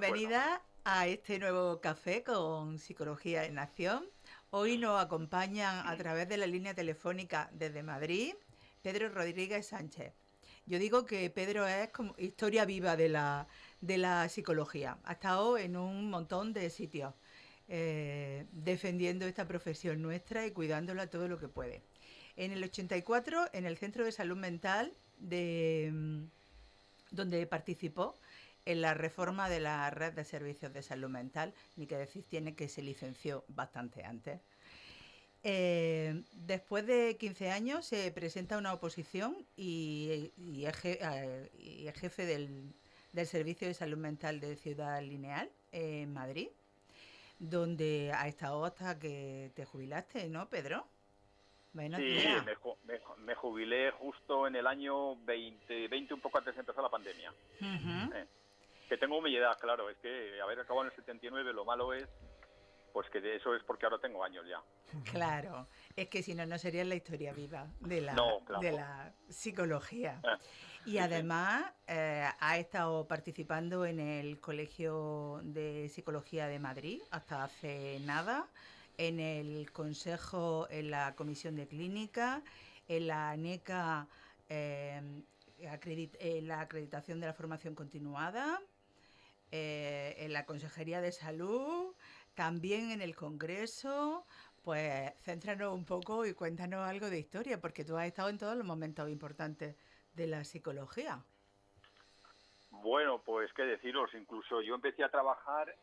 acuerdo. bienvenida a este nuevo café con Psicología en Acción. Hoy nos acompañan a través de la línea telefónica desde Madrid Pedro Rodríguez Sánchez. Yo digo que Pedro es como historia viva de la psicología. Ha estado en un montón de sitios defendiendo esta profesión nuestra y cuidándola todo lo que puede. En el 84, en el Centro de Salud Mental donde participó en la reforma de la red de servicios de salud mental, ni que decir tiene que se licenció bastante antes. Después de 15 años se presenta una oposición y es jefe del Servicio de Salud Mental de Ciudad Lineal en Madrid, donde ha estado hasta que te jubilaste, ¿no, Pedro? Buenos Sí, días. me jubilé justo en el año 2020, un poco antes de empezar la pandemia. Uh -huh. Eh, Que tengo mi edad, claro, es que haber acabado en el 79, lo malo es, pues que de eso es porque ahora tengo años ya. Claro, es que si no, no sería la historia viva No, de claro. la psicología. Eh, Y sí, sí. además ha estado participando en el Colegio de Psicología de Madrid hasta hace nada, en el Consejo, en la Comisión de Clínica, en la ANECA, en la acreditación de la formación continuada, en la Consejería de Salud, también en el Congreso. Pues céntranos un poco y cuéntanos algo de historia, porque tú has estado en todos los momentos importantes de la psicología. Bueno, pues qué deciros, incluso yo empecé a trabajar,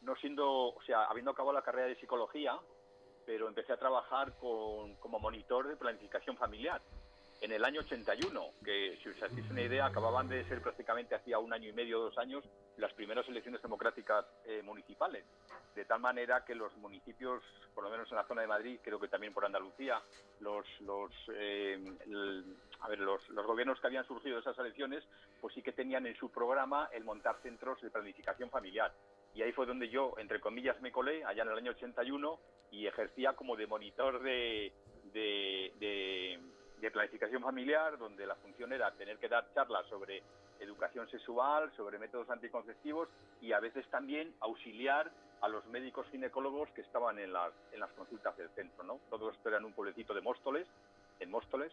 no siendo, o sea, habiendo acabado la carrera de psicología, pero empecé a trabajar como monitor de planificación familiar en el año 81, que si os hacéis una idea, acababan de ser prácticamente hacía un año y medio, 2 años, las primeras elecciones democráticas municipales. De tal manera que los municipios, por lo menos en la zona de Madrid, creo que también por Andalucía, los gobiernos que habían surgido de esas elecciones, pues sí que tenían en su programa el montar centros de planificación familiar. Y ahí fue donde yo, entre comillas, me colé, allá en el año 81, y ejercía como de monitor de planificación familiar, donde la función era tener que dar charlas sobre educación sexual, sobre métodos anticonceptivos y a veces también auxiliar a los médicos ginecólogos que estaban en las consultas del centro, ¿no? Todo esto era en un pueblecito de Móstoles,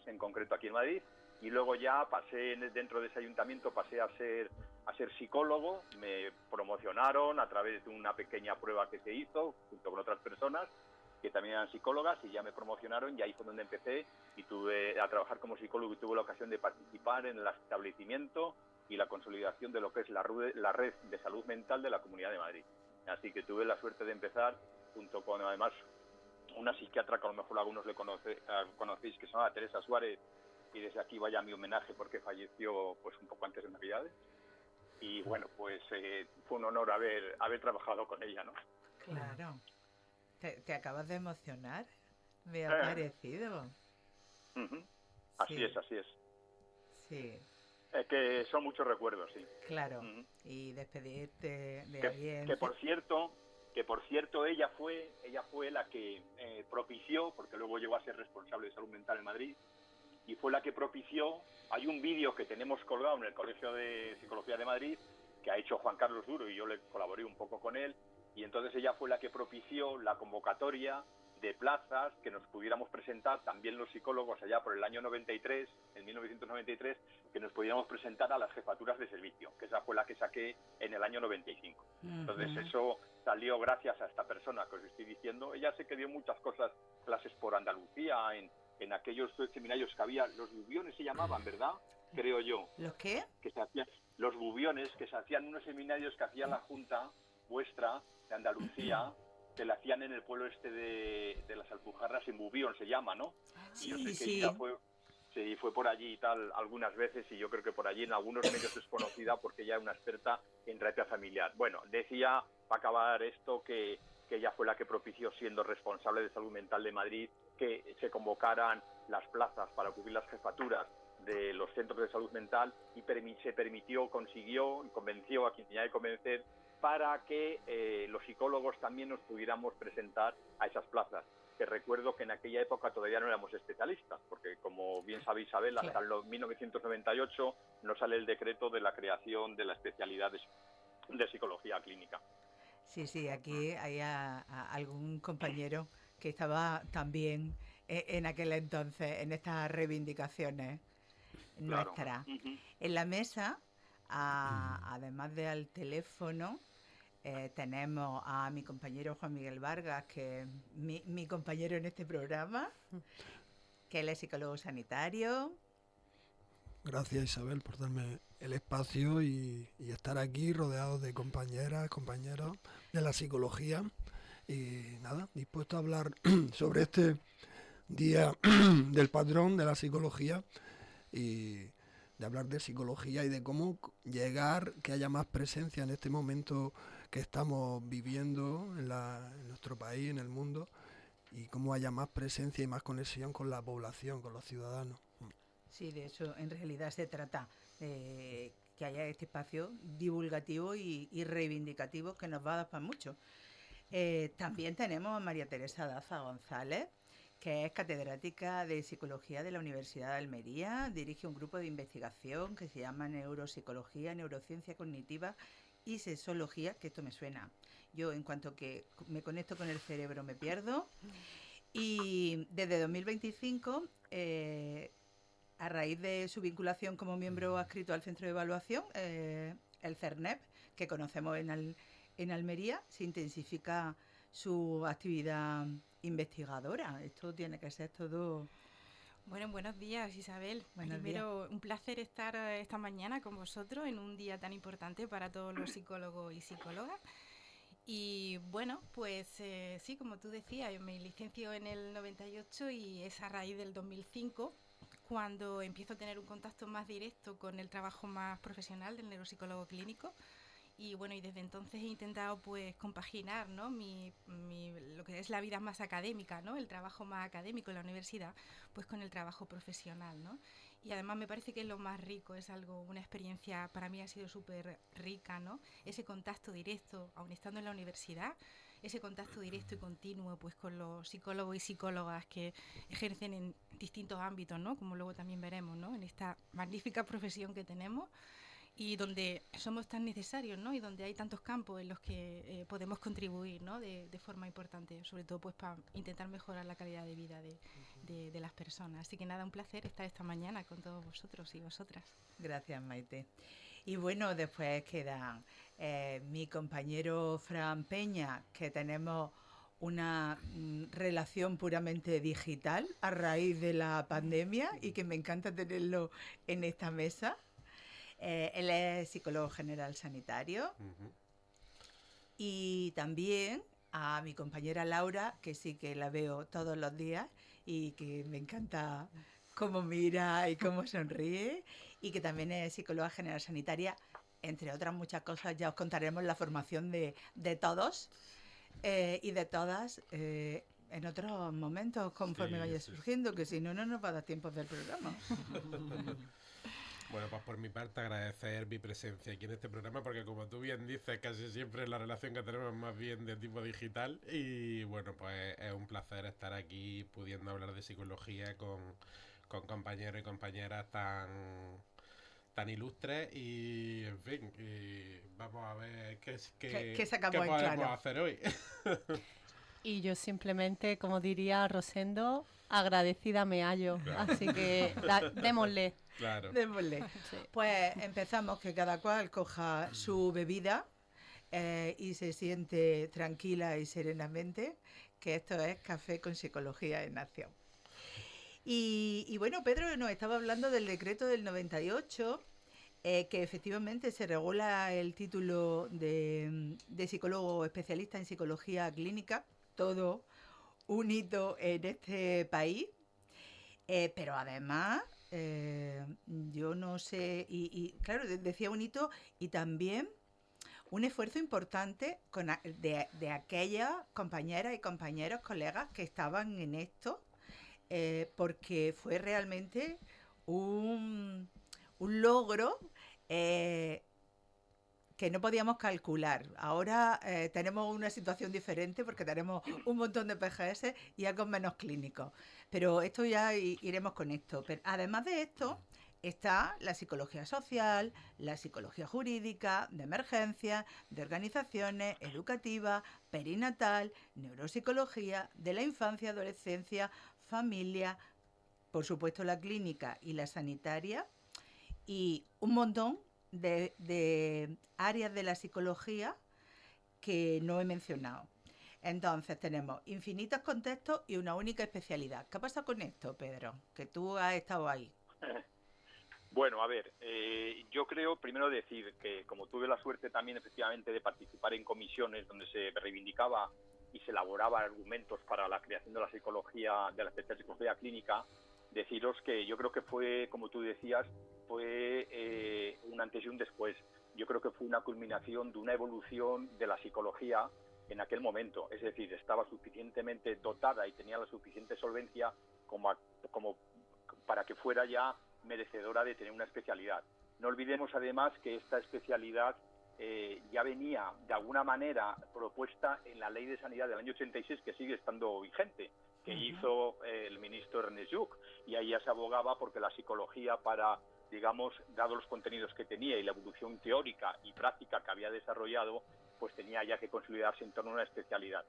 en concreto aquí en Madrid, y luego ya pasé dentro de ese ayuntamiento, pasé a ser psicólogo, me promocionaron a través de una pequeña prueba que se hizo junto con otras personas que también eran psicólogas y ya me promocionaron y ahí fue donde empecé y tuve a trabajar como psicólogo y tuve la ocasión de participar en el establecimiento y la consolidación de lo que es la red de salud mental de la Comunidad de Madrid. Así que tuve la suerte de empezar junto con además una psiquiatra que a lo mejor algunos conocéis, que se llama Teresa Suárez, y desde aquí vaya mi homenaje porque falleció pues un poco antes de Navidades. Y bueno, pues fue un honor haber trabajado con ella, ¿no? Claro. Te acabas de emocionar. Me ha Eh, parecido. uh-huh. Así es, Sí, así es. sí, Que son muchos recuerdos, sí. claro. Uh-huh. Y despedirte de que, alguien. que por cierto ella fue la que propició, porque luego llegó a ser responsable de salud mental en Madrid, y fue la que propició. Hay un vídeo que tenemos colgado en el Colegio de Psicología de Madrid que ha hecho Juan Carlos Duro y yo le colaboré un poco con él, y entonces ella fue la que propició la convocatoria de plazas que nos pudiéramos presentar también los psicólogos allá por el año 93, en 1993, que nos pudiéramos presentar a las jefaturas de servicio, que esa fue la que saqué en el año 95. Uh Entonces -huh. eso salió gracias a esta persona que os estoy diciendo. Ella sé que dio muchas cosas, clases por Andalucía, en aquellos seminarios que había, los bubiones se llamaban, ¿verdad? Creo yo, ¿Los qué? que se hacían, los bubiones, que se hacían unos seminarios que hacía la Junta vuestra de Andalucía, que la hacían en el pueblo este de las Alpujarras, en Bubión se llama, ¿no? Y yo sé Sí, que ella sí. fue por allí y tal algunas veces, y yo creo que por allí en algunos medios es conocida porque ella es una experta en terapia familiar. Bueno, decía, para acabar esto, que ella fue la que propició, siendo responsable de salud mental de Madrid, que se convocaran las plazas para cubrir las jefaturas de los centros de salud mental, y se permitió, consiguió y convenció a quien tenía que convencer para que los psicólogos también nos pudiéramos presentar a esas plazas, que recuerdo que en aquella época todavía no éramos especialistas, porque como bien sabe Isabel, hasta Claro. el 1998 no sale el decreto de la creación de la especialidad de psicología clínica. Sí, aquí hay algún compañero que estaba también en aquel entonces en estas reivindicaciones Claro. nuestras. Ujú. En la mesa, además de al teléfono, tenemos a mi compañero Juan Miguel Vargas, que es mi compañero en este programa, que él es psicólogo sanitario. Gracias, Isabel, por darme el espacio y estar aquí rodeado de compañeras, compañeros de la psicología. Y nada, dispuesto a hablar sobre este día del patrón de la psicología y de hablar de psicología y de cómo llegar, que haya más presencia en este momento que estamos viviendo en nuestro país, en el mundo, y cómo haya más presencia y más conexión con la población, con los ciudadanos. Sí, de eso en realidad se trata, que haya este espacio divulgativo y reivindicativo que nos va a dar para mucho. También tenemos a María Teresa Daza González, que es catedrática de Psicología de la Universidad de Almería, dirige un grupo de investigación que se llama Neuropsicología, Neurociencia Cognitiva y Sexología, que esto me suena. Yo en cuanto que me conecto con el cerebro me pierdo. Y desde 2025, a raíz de su vinculación como miembro adscrito al Centro de Evaluación, el CERNEP, que conocemos en Almería, se intensifica su actividad investigadora. Esto tiene que ser todo... Bueno, buenos días, Isabel. Primero, un placer estar esta mañana con vosotros en un día tan importante para todos los psicólogos y psicólogas. Y bueno, pues sí, como tú decías, yo me licencio en el 98 y es a raíz del 2005 cuando empiezo a tener un contacto más directo con el trabajo más profesional del neuropsicólogo clínico. Y bueno, y desde entonces he intentado pues compaginar, ¿no? lo que es la vida más académica, ¿no? El trabajo más académico en la universidad, pues con el trabajo profesional, ¿no? Y además me parece que es lo más rico, es una experiencia, para mí ha sido súper rica, ¿no? Ese contacto directo, aun estando en la universidad, ese contacto directo y continuo pues con los psicólogos y psicólogas que ejercen en distintos ámbitos, ¿no? Como luego también veremos, ¿no? En esta magnífica profesión que tenemos y donde somos tan necesarios, ¿no? Y donde hay tantos campos en los que podemos contribuir, ¿no? De forma importante, sobre todo pues para intentar mejorar la calidad de vida de las personas. Así que nada, un placer estar esta mañana con todos vosotros y vosotras. Gracias, Maite. Y bueno, después queda mi compañero Fran Peña, que tenemos una relación puramente digital a raíz de la pandemia y que me encanta tenerlo en esta mesa. Él es psicólogo general sanitario. Y también a mi compañera Laura, que sí que la veo todos los días y que me encanta cómo mira y cómo sonríe, y que también es psicóloga general sanitaria, entre otras muchas cosas. Ya os contaremos la formación de todos y de todas en otros momentos conforme vaya surgiendo, que si no, no nos va a dar tiempo del programa. Bueno, pues por mi parte agradecer mi presencia aquí en este programa porque como tú bien dices, casi siempre la relación que tenemos es más bien de tipo digital y bueno, pues es un placer estar aquí pudiendo hablar de psicología con compañeros y compañeras tan ilustres y en fin, y vamos a ver qué podemos hacer hoy. Y yo simplemente, como diría Rosendo, agradecida me hallo. Claro. Así que démosle. Claro. Démosle. Sí. Pues empezamos, que cada cual coja su bebida y se siente tranquila y serenamente, que esto es Café con Psicología en Acción. Y bueno, Pedro nos estaba hablando del decreto del 98, que efectivamente se regula el título de psicólogo especialista en psicología clínica, todo un hito en este país, pero además yo no sé, y claro, decía un hito y también un esfuerzo importante de aquellas compañeras y compañeros, colegas que estaban en esto, porque fue realmente un logro que no podíamos calcular. Ahora tenemos una situación diferente porque tenemos un montón de PGS y algo menos clínicos. Pero esto ya iremos con esto. Pero además de esto, está la psicología social, la psicología jurídica, de emergencia, de organizaciones, educativa, perinatal, neuropsicología, de la infancia, adolescencia, familia, por supuesto la clínica y la sanitaria, y un montón de áreas de la psicología que no he mencionado. Entonces tenemos infinitos contextos y una única especialidad. ¿Qué pasa con esto, Pedro? Que tú has estado ahí. Bueno, a ver, yo creo, primero decir que como tuve la suerte también efectivamente de participar en comisiones donde se reivindicaba y se elaboraban argumentos para la creación de la psicología, de la especialidad de psicología clínica, deciros que yo creo que fue, como tú decías, fue un antes y un después. Yo creo que fue una culminación de una evolución de la psicología en aquel momento. Es decir, estaba suficientemente dotada y tenía la suficiente solvencia como para que fuera ya merecedora de tener una especialidad. No olvidemos además que esta especialidad ya venía de alguna manera propuesta en la Ley de Sanidad del año 86, que sigue estando vigente, que hizo el ministro Ernest Lluch, y ahí ya se abogaba porque la psicología, para, digamos, dado los contenidos que tenía y la evolución teórica y práctica que había desarrollado, pues tenía ya que consolidarse en torno a una especialidad.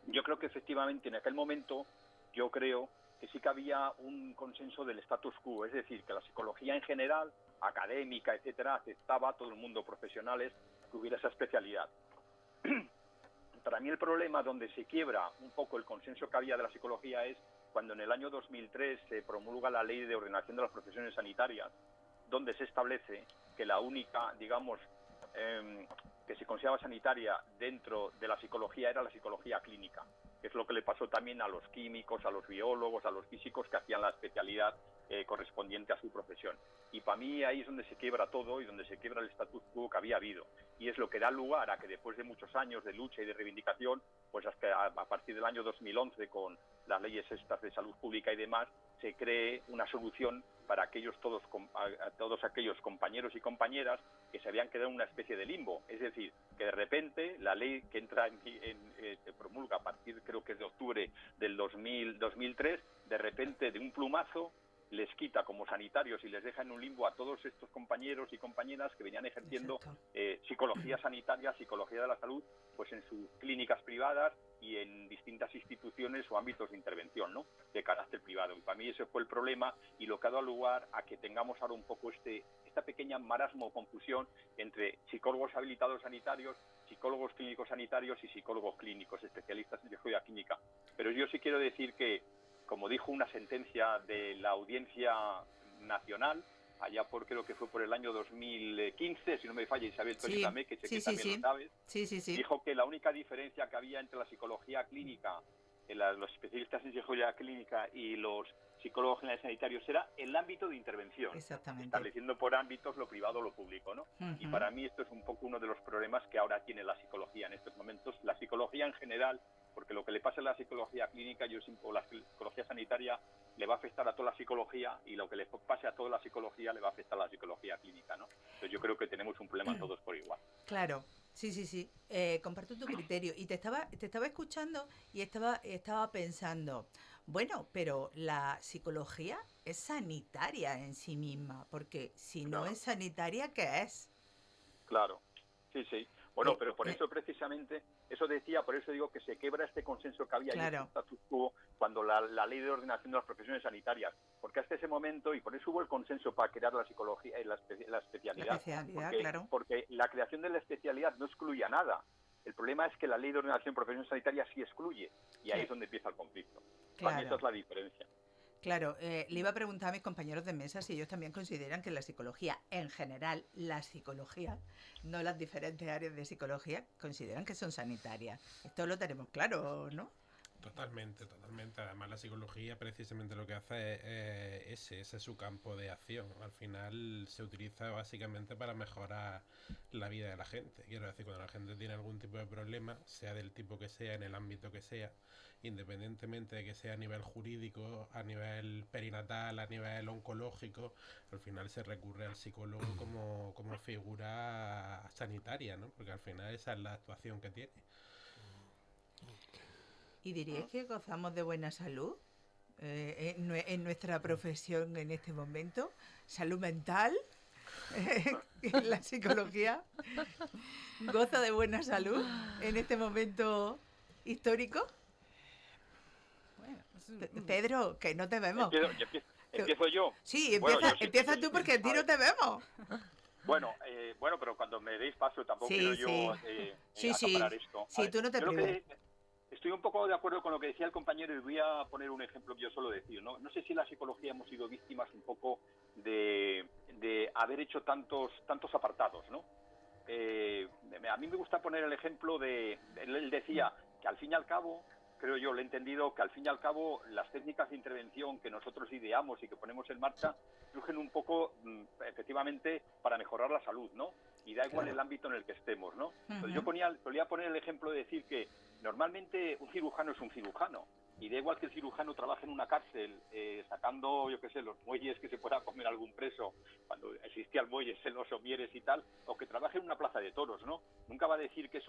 Yo creo que efectivamente en aquel momento, yo creo que sí que había un consenso del status quo, es decir, que la psicología en general, académica, etcétera, aceptaba a todo el mundo, profesionales, que hubiera esa especialidad. Para mí el problema donde se quiebra un poco el consenso que había de la psicología es cuando en el año 2003 se promulga la Ley de Ordenación de las Profesiones Sanitarias, donde se establece que la única, digamos, que se consideraba sanitaria dentro de la psicología era la psicología clínica, que es lo que le pasó también a los químicos, a los biólogos, a los físicos que hacían la especialidad correspondiente a su profesión. Y para mí ahí es donde se quiebra todo y donde se quiebra el status quo que había habido. Y es lo que da lugar a que después de muchos años de lucha y de reivindicación, pues hasta a partir del año 2011, con las leyes estas de salud pública y demás, se cree una solución para todos aquellos compañeros y compañeras que se habían quedado en una especie de limbo. Es decir, que de repente la ley que entra se promulga a partir, creo que es de octubre del 2003, de repente, de un plumazo, les quita como sanitarios y les deja en un limbo a todos estos compañeros y compañeras que venían ejerciendo psicología sanitaria, psicología de la salud, pues en sus clínicas privadas y en distintas instituciones o ámbitos de intervención, ¿no?, de carácter privado. Y para mí ese fue el problema y lo que ha dado lugar a que tengamos ahora un poco esta pequeña marasmo o confusión entre psicólogos habilitados sanitarios, psicólogos clínicos sanitarios y psicólogos clínicos especialistas en psicología clínica. Pero yo sí quiero decir que, como dijo una sentencia de la Audiencia Nacional, allá creo que fue por el año 2015, si no me falla Isabel Toñitamé, que sé que también lo sabes, dijo que la única diferencia que había entre la psicología clínica, los especialistas en psicología clínica y los psicólogos generales sanitarios era el ámbito de intervención, estableciendo por ámbitos lo privado o lo público, ¿no? Y para mí esto es un poco uno de los problemas que ahora tiene la psicología en estos momentos, la psicología en general, porque lo que le pasa a la psicología clínica o la psicología sanitaria le va a afectar a toda la psicología, y lo que le pase a toda la psicología le va a afectar a la psicología clínica, ¿no? Entonces yo creo que tenemos un problema todos por igual. Claro, sí. Comparto tu criterio. Y te estaba escuchando y estaba pensando, bueno, pero la psicología es sanitaria en sí misma, porque si no es sanitaria, ¿qué es? Claro, sí. Bueno, pero por eso precisamente, por eso digo que se quebra este consenso que había en el status quo cuando la Ley de Ordenación de las Profesiones Sanitarias, porque hasta ese momento, y por eso hubo el consenso para crear la psicología y la especialidad, porque la creación de la especialidad no excluía nada. El problema es que la Ley de Ordenación de Profesiones Sanitarias sí excluye, y ahí es donde empieza el conflicto. Para mí esa es la diferencia. Claro, le iba a preguntar a mis compañeros de mesa si ellos también consideran que la psicología, en general, la psicología, no las diferentes áreas de psicología, consideran que son sanitarias. Esto lo tenemos claro, ¿no? Totalmente. Además, la psicología precisamente lo que hace es ese es su campo de acción. Al final se utiliza básicamente para mejorar la vida de la gente. Quiero decir, cuando la gente tiene algún tipo de problema, sea del tipo que sea, en el ámbito que sea, independientemente de que sea a nivel jurídico, a nivel perinatal, a nivel oncológico, al final se recurre al psicólogo como figura sanitaria, ¿no? Porque al final esa es la actuación que tiene. ¿Y diríais que gozamos de buena salud? en nuestra profesión en este momento. Salud mental, la psicología goza de buena salud en este momento histórico. Pedro, que no te vemos. ¿Empiezo yo? Sí, Bueno, empieza tú porque a ti no te vemos. Bueno, pero cuando me deis paso tampoco quiero yo acaparar esto. Sí, tú no te prives. Estoy un poco de acuerdo con lo que decía el compañero y voy a poner un ejemplo que yo suelo decir, ¿no? No sé si en la psicología hemos sido víctimas un poco de haber hecho tantos apartados, ¿no? A mí me gusta poner el ejemplo él decía que al fin y al cabo, creo yo, le he entendido que al fin y al cabo las técnicas de intervención que nosotros ideamos y que ponemos en marcha surgen un poco, efectivamente, para mejorar la salud, ¿no? Y da igual el ámbito en el que estemos, ¿no? Entonces yo solía poner el ejemplo de decir que normalmente un cirujano es un cirujano, y da igual que el cirujano trabaje en una cárcel sacando, yo qué sé, los muelles que se pueda comer algún preso, cuando existían muelles en los somieres y tal, o que trabaje en una plaza de toros, ¿no? Nunca va a decir que es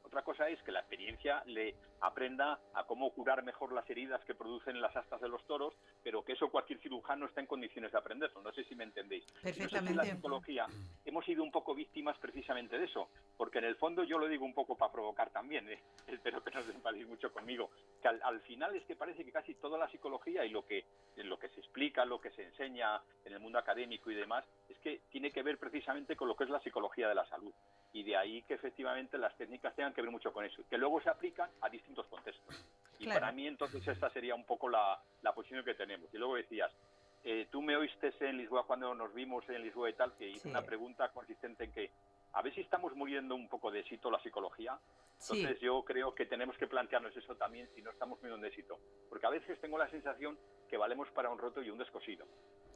otra cosa es que la experiencia le aprenda a cómo curar mejor las heridas que producen las astas de los toros, pero que eso cualquier cirujano está en condiciones de aprenderlo. No sé si me entendéis. Perfectamente. No sé si en la psicología hemos sido un poco víctimas precisamente de eso, porque en el fondo yo lo digo un poco para provocar también, espero que no os enfadéis mucho conmigo, que al final es que parece que casi toda la psicología y lo que se explica, lo que se enseña en el mundo académico y demás, es que tiene que ver precisamente con lo que es la psicología de la salud. Y de ahí que efectivamente las técnicas tengan que ver mucho con eso, que luego se aplican a distintos contextos. Y claro, para mí entonces esta sería un poco la posición que tenemos. Y luego decías, tú me oíste en Lisboa cuando nos vimos en Lisboa y tal, que hice una pregunta consistente en que a ver si estamos muriendo un poco de éxito la psicología. Entonces yo creo que tenemos que plantearnos eso también si no estamos muriendo de éxito. Porque a veces tengo la sensación que valemos para un roto y un descosido.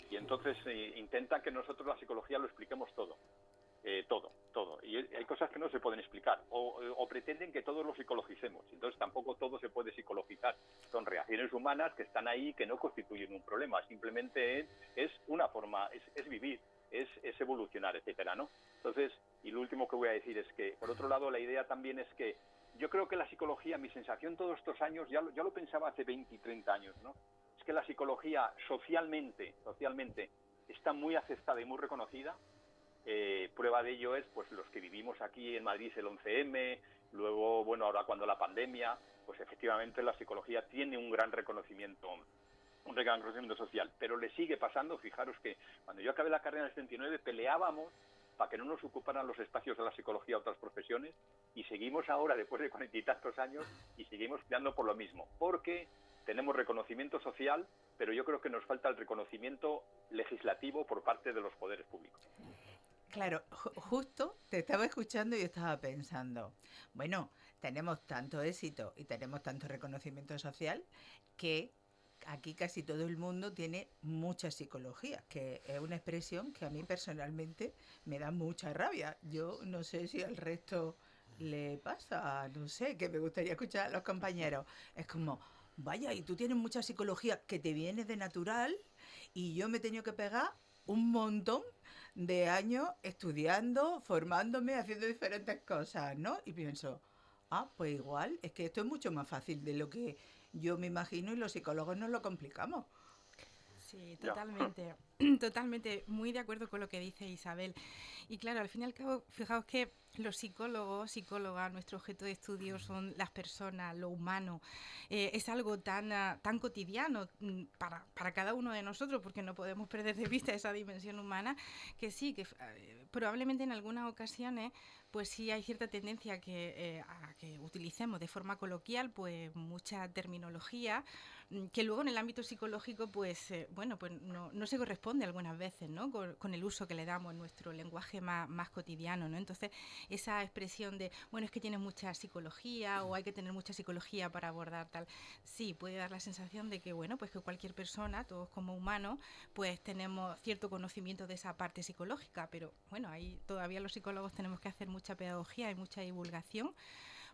Y entonces intenta que nosotros la psicología lo expliquemos todo. Todo. Y hay cosas que no se pueden explicar. O pretenden que todos lo psicologicemos. Entonces tampoco todo se puede psicologizar. Son reacciones humanas que están ahí, que no constituyen un problema. Simplemente es una forma, es vivir, es evolucionar, etcétera, ¿no? Entonces, y lo último que voy a decir es que, por otro lado, la idea también es que yo creo que la psicología, mi sensación todos estos años, ya lo pensaba hace 20 y 30 años, ¿no? Es que la psicología socialmente está muy aceptada y muy reconocida. Prueba de ello es pues los que vivimos aquí en Madrid el 11M, luego, bueno, ahora cuando la pandemia, pues efectivamente la psicología tiene un gran reconocimiento social, pero le sigue pasando. Fijaros que cuando yo acabé la carrera en el 79 peleábamos para que no nos ocuparan los espacios de la psicología otras profesiones, y seguimos ahora, después de 40 y tantos años, y seguimos peleando por lo mismo, porque tenemos reconocimiento social, pero yo creo que nos falta el reconocimiento legislativo por parte de los poderes públicos. Claro, justo te estaba escuchando y estaba pensando, bueno, tenemos tanto éxito y tenemos tanto reconocimiento social que aquí casi todo el mundo tiene mucha psicología, que es una expresión que a mí personalmente me da mucha rabia. Yo no sé si al resto le pasa, no sé, que me gustaría escuchar a los compañeros. Es como, vaya, y tú tienes mucha psicología que te viene de natural y yo me he tenido que pegar un montón de años estudiando, formándome, haciendo diferentes cosas, ¿no? Y pienso, pues igual, es que esto es mucho más fácil de lo que yo me imagino y los psicólogos nos lo complicamos. Sí, totalmente, totalmente, muy de acuerdo con lo que dice Isabel. Y claro, al fin y al cabo, fijaos que los psicólogos, psicólogas, nuestro objeto de estudio son las personas, lo humano. Es algo tan cotidiano para cada uno de nosotros, porque no podemos perder de vista esa dimensión humana, que sí, que probablemente en algunas ocasiones pues sí hay cierta tendencia a que utilicemos de forma coloquial pues mucha terminología que luego en el ámbito psicológico pues no se corresponde algunas veces, ¿no? con el uso que le damos en nuestro lenguaje más cotidiano, ¿no? Entonces esa expresión de bueno, es que tienes mucha psicología o hay que tener mucha psicología para abordar tal, sí puede dar la sensación de que bueno, pues que cualquier persona, todos como humanos, pues tenemos cierto conocimiento de esa parte psicológica, pero bueno, ahí todavía los psicólogos tenemos que hacer mucha pedagogía y mucha divulgación,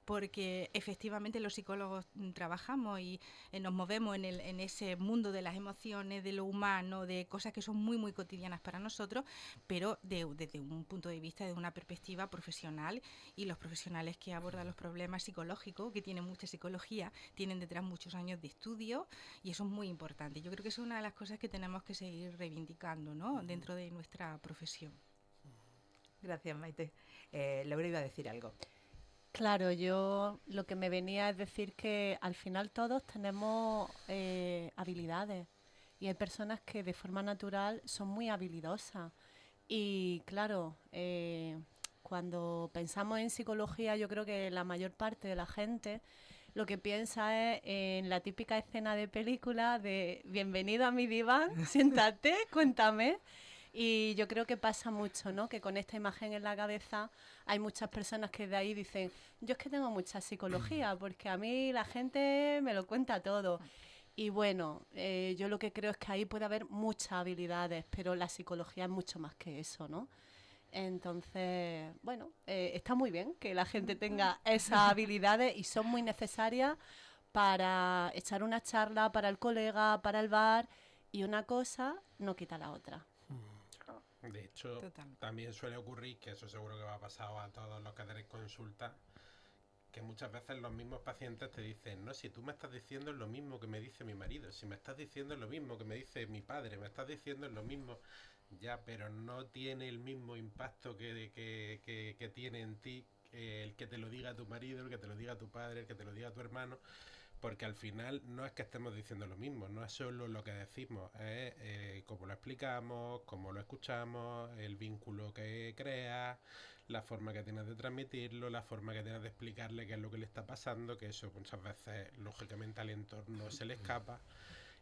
porque efectivamente los psicólogos trabajamos y nos movemos en ese mundo de las emociones, de lo humano, de cosas que son muy, muy cotidianas para nosotros, pero desde un punto de vista, de una perspectiva profesional, y los profesionales que abordan los problemas psicológicos, que tienen mucha psicología, tienen detrás muchos años de estudio, y eso es muy importante. Yo creo que es una de las cosas que tenemos que seguir reivindicando, ¿no?, dentro de nuestra profesión. Gracias, Maite. Laura iba a decir algo. Claro, yo lo que me venía es decir que al final todos tenemos habilidades, y hay personas que de forma natural son muy habilidosas. Y claro, cuando pensamos en psicología, yo creo que la mayor parte de la gente lo que piensa es en la típica escena de película de bienvenido a mi diván, siéntate, cuéntame. Y yo creo que pasa mucho, ¿no?, que con esta imagen en la cabeza hay muchas personas que de ahí dicen, yo es que tengo mucha psicología, porque a mí la gente me lo cuenta todo. Y bueno, yo lo que creo es que ahí puede haber muchas habilidades, pero la psicología es mucho más que eso, ¿no? Entonces, bueno, está muy bien que la gente tenga esas habilidades, y son muy necesarias para echar una charla, para el colega, para el bar, y una cosa no quita la otra. De hecho, Total. también suele ocurrir, que eso seguro que va a pasar a todos los que tenéis consulta, que muchas veces los mismos pacientes te dicen, no, si tú me estás diciendo lo mismo que me dice mi marido, si me estás diciendo lo mismo que me dice mi padre, me estás diciendo lo mismo, ya, pero no tiene el mismo impacto que tiene en ti el que te lo diga tu marido, el que te lo diga tu padre, el que te lo diga tu hermano, porque al final no es que estemos diciendo lo mismo, no es solo lo que decimos, es cómo lo explicamos, cómo lo escuchamos, el vínculo que creas, la forma que tienes de transmitirlo, la forma que tienes de explicarle qué es lo que le está pasando, que eso muchas veces lógicamente al entorno se le escapa,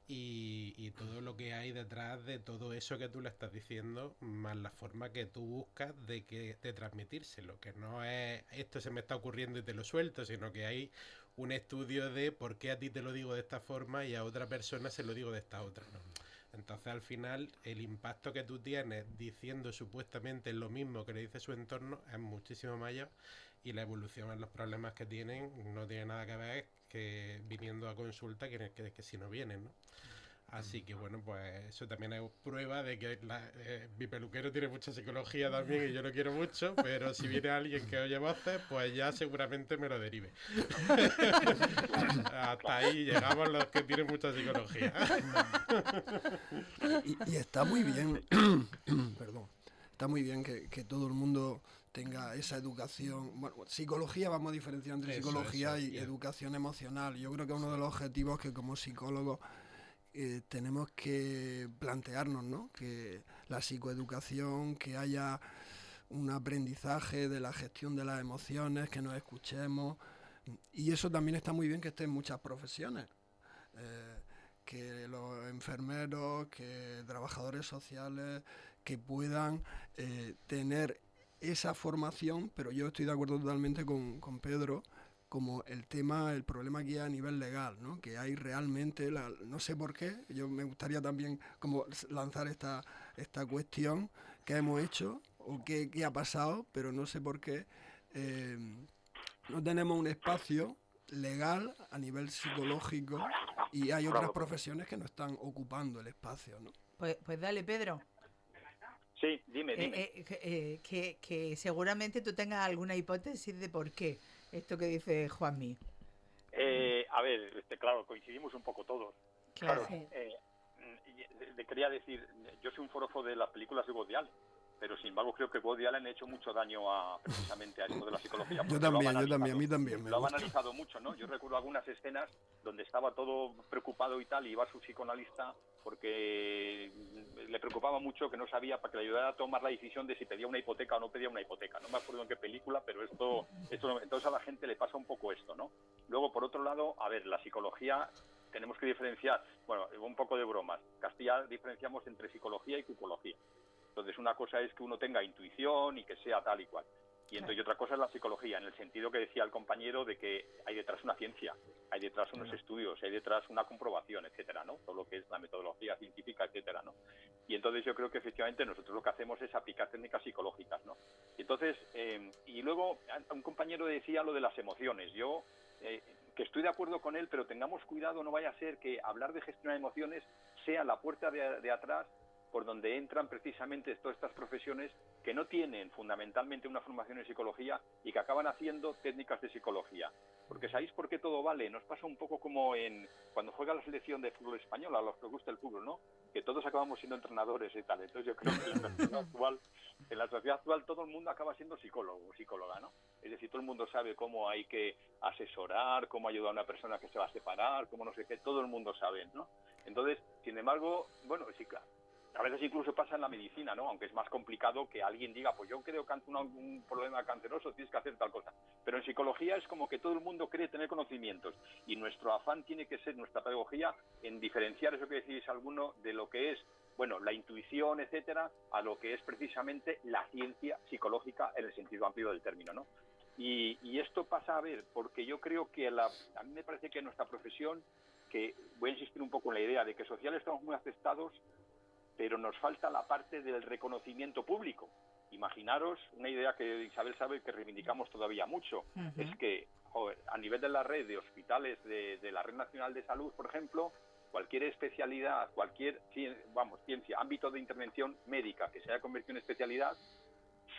y todo lo que hay detrás de todo eso que tú le estás diciendo, más la forma que tú buscas de transmitírselo, que no es esto se me está ocurriendo y te lo suelto, sino que hay un estudio de por qué a ti te lo digo de esta forma y a otra persona se lo digo de esta otra, ¿no? Entonces al final el impacto que tú tienes diciendo supuestamente lo mismo que le dice su entorno es muchísimo mayor, y la evolución en los problemas que tienen no tiene nada que ver que viniendo a consulta que si no vienen, ¿no? Así que bueno, pues eso también es prueba de que mi peluquero tiene mucha psicología también y yo lo quiero mucho, pero si viene alguien que oye voces, pues ya seguramente me lo derive. Hasta ahí llegamos los que tienen mucha psicología. Y está muy bien, perdón, está muy bien que todo el mundo tenga esa educación. Bueno, psicología, vamos a diferenciar entre psicología y educación emocional. Yo creo que uno de los objetivos que como psicólogos tenemos que plantearnos, ¿no?, que la psicoeducación, que haya un aprendizaje de la gestión de las emociones, que nos escuchemos, y eso también está muy bien que esté en muchas profesiones, que los enfermeros, que trabajadores sociales, que puedan tener esa formación, pero yo estoy de acuerdo totalmente con Pedro, como el problema aquí a nivel legal, ¿no?, que hay realmente, no sé por qué, yo me gustaría también como lanzar esta cuestión que hemos hecho o qué ha pasado, pero no sé por qué no tenemos un espacio legal a nivel psicológico, y hay otras profesiones que no están ocupando el espacio, ¿no? Pues dale, Pedro. Sí, dime. Que seguramente tú tengas alguna hipótesis de por qué esto que dice Juanmi. A ver, claro, coincidimos un poco todos. Claro. Sí. Le quería decir, yo soy un forofo de las películas de Woody Allen, pero sin embargo creo que Woody Allen ha hecho mucho daño precisamente a esto de la psicología. Yo también, a mí también. Lo ha analizado mucho, ¿no? Yo recuerdo algunas escenas donde estaba todo preocupado y tal, y iba su psicoanalista porque le preocupaba mucho, que no sabía, para que le ayudara a tomar la decisión de si pedía una hipoteca o no pedía una hipoteca. No me acuerdo en qué película, pero esto entonces a la gente le pasa un poco esto, ¿no? Luego, por otro lado, a ver, la psicología tenemos que diferenciar, bueno, un poco de bromas. Castilla diferenciamos entre psicología y psicología. Entonces, una cosa es que uno tenga intuición y que sea tal y cual. Y entonces, otra cosa es la psicología, en el sentido que decía el compañero de que hay detrás una ciencia, hay detrás unos estudios, hay detrás una comprobación, etcétera, ¿no? Todo lo que es la metodología científica, etcétera, ¿no? Y entonces yo creo que efectivamente nosotros lo que hacemos es aplicar técnicas psicológicas, ¿no? Y entonces, y luego un compañero decía lo de las emociones. Yo que estoy de acuerdo con él, pero tengamos cuidado, no vaya a ser que hablar de gestionar emociones sea la puerta de atrás por donde entran precisamente todas estas profesiones que no tienen fundamentalmente una formación en psicología y que acaban haciendo técnicas de psicología. Porque ¿sabéis por qué todo vale? Nos pasa un poco como cuando juega la selección de fútbol española, a los que os gusta el fútbol, ¿no? Que todos acabamos siendo entrenadores y tal. Entonces yo creo que en la sociedad actual todo el mundo acaba siendo psicólogo o psicóloga, ¿no? Es decir, todo el mundo sabe cómo hay que asesorar, cómo ayudar a una persona que se va a separar, cómo no sé qué, todo el mundo sabe, ¿no? Entonces, sin embargo, bueno, sí, claro, a veces incluso pasa en la medicina, ¿no? Aunque es más complicado que alguien diga, pues yo creo que ante un problema canceroso tienes que hacer tal cosa. Pero en psicología es como que todo el mundo cree tener conocimientos y nuestro afán tiene que ser, nuestra pedagogía, en diferenciar eso que decís alguno de lo que es, bueno, la intuición, etcétera, a lo que es precisamente la ciencia psicológica en el sentido amplio del término, ¿no? Y esto pasa, a ver, porque yo creo que a mí me parece que nuestra profesión, que voy a insistir un poco en la idea de que social estamos muy aceptados, pero nos falta la parte del reconocimiento público. Imaginaros una idea que Isabel sabe que reivindicamos todavía mucho, es que a nivel de la red de hospitales de la Red Nacional de Salud, por ejemplo, cualquier especialidad, cualquier ciencia, ámbito de intervención médica que se haya convertido en especialidad,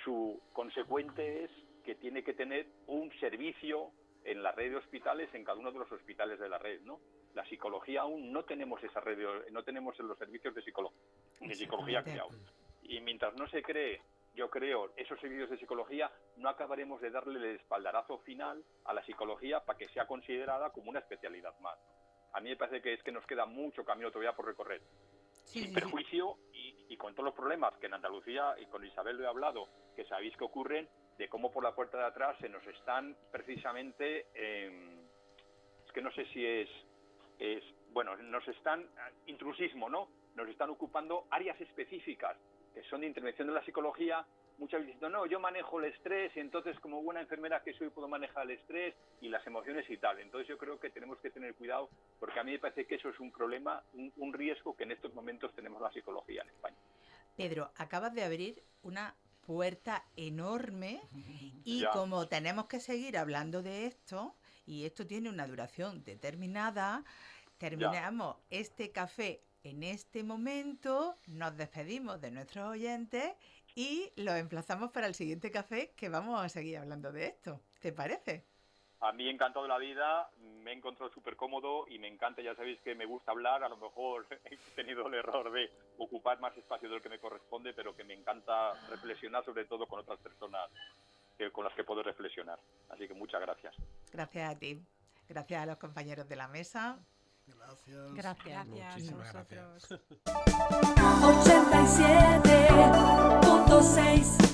su consecuente es que tiene que tener un servicio en la red de hospitales, en cada uno de los hospitales de la red, ¿no? La psicología aún no tenemos esa red, no tenemos los servicios de psicología creados. Y mientras no se cree, yo creo, esos servicios de psicología, no acabaremos de darle el espaldarazo final a la psicología para que sea considerada como una especialidad más. A mí me parece que es que nos queda mucho camino todavía por recorrer. Sin perjuicio y con todos los problemas que en Andalucía, y con Isabel lo he hablado, que sabéis que ocurren, de cómo por la puerta de atrás se nos están precisamente, es que no sé si bueno, nos están, intrusismo, ¿no? Nos están ocupando áreas específicas que son de intervención de la psicología. Muchas veces dicen, no, yo manejo el estrés y entonces como buena enfermera que soy puedo manejar el estrés y las emociones y tal. Entonces yo creo que tenemos que tener cuidado porque a mí me parece que eso es un problema, un riesgo que en estos momentos tenemos la psicología en España. Pedro, acabas de abrir una puerta enorme y como tenemos que seguir hablando de esto y esto tiene una duración determinada, terminamos este café en este momento, nos despedimos de nuestros oyentes y los emplazamos para el siguiente café que vamos a seguir hablando de esto. ¿Te parece? A mí encantado de la vida, me he encontrado súper cómodo y me encanta, ya sabéis que me gusta hablar, a lo mejor he tenido el error de ocupar más espacio del que me corresponde, pero que me encanta reflexionar sobre todo con otras personas con las que puedo reflexionar. Así que muchas gracias. Gracias a ti, gracias a los compañeros de la mesa. Gracias. Muchísimas gracias. 87.6